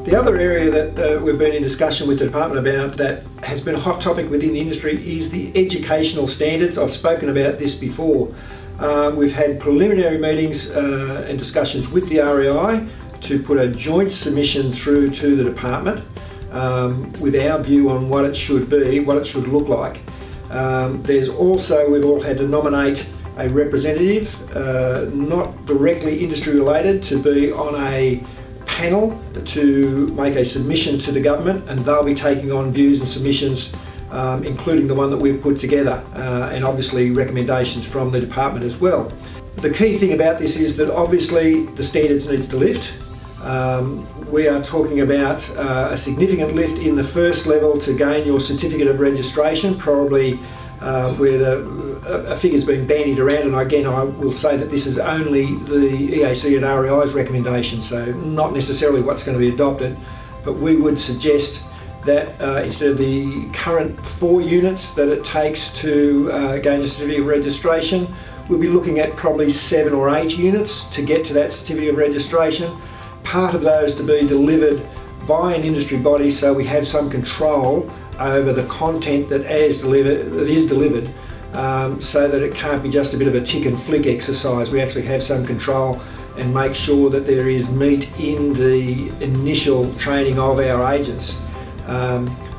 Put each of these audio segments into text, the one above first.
The other area that we've been in discussion with the department about that has been a hot topic within the industry is the educational standards. I've spoken about this before. We've had preliminary meetings and discussions with the REI to put a joint submission through to the department with our view on what it should be, what it should look like. There's also, we've all had to nominate a representative, not directly industry related, to be on a panel to make a submission to the government, and they'll be taking on views and submissions, including the one that we've put together, and obviously recommendations from the department as well. The key thing about this is that obviously the standards needs to lift. We are talking about a significant lift in the first level to gain your certificate of registration, probably where a figure's been bandied around, and again I will say that this is only the EAC and REI's recommendation, so not necessarily what's going to be adopted, but we would suggest that instead of the current 4 units that it takes to gain a certificate of registration, we'll be looking at probably 7 or 8 units to get to that certificate of registration. Part of those to be delivered by an industry body, so we have some control over the content that is delivered, so that it can't be just a bit of a tick and flick exercise. We actually have some control and make sure that there is meat in the initial training of our agents.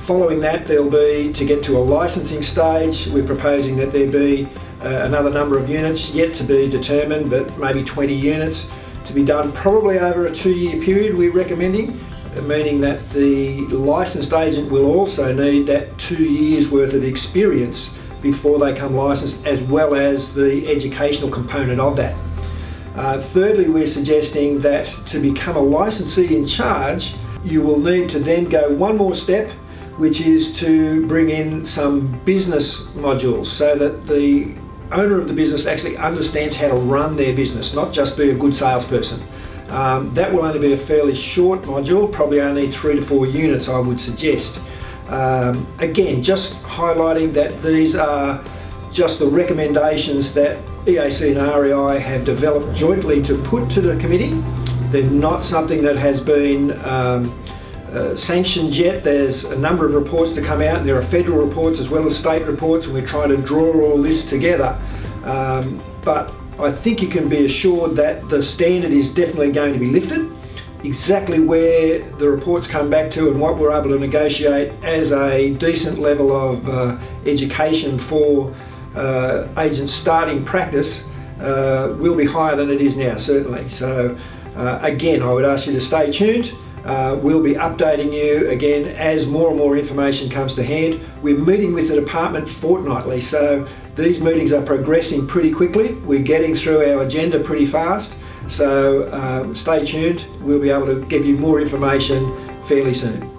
Following that, there'll be, to get to a licensing stage, we're proposing that there be another number of units yet to be determined, but maybe 20 units to be done probably over a 2-year period, we're recommending, meaning that the licensed agent will also need that 2 years worth of experience before they come licensed, as well as the educational component of that. Thirdly, we're suggesting that to become a licensee in charge, you will need to then go one more step, which is to bring in some business modules so that the owner of the business actually understands how to run their business, not just be a good salesperson. That will only be a fairly short module, probably only 3 to 4 units I would suggest. Again, just highlighting that these are just the recommendations that EAC and REI have developed jointly to put to the committee. They're not something that has been sanctioned yet. There's a number of reports to come out, and there are federal reports as well as state reports, and we're trying to draw all this together. But I think you can be assured that the standard is definitely going to be lifted. Exactly where the reports come back to and what we're able to negotiate as a decent level of education for agents starting practice will be higher than it is now, certainly. So again, I would ask you to stay tuned. We'll be updating you again as more and more information comes to hand. We're meeting with the department fortnightly, so these meetings are progressing pretty quickly. We're getting through our agenda pretty fast, so stay tuned. We'll be able to give you more information fairly soon.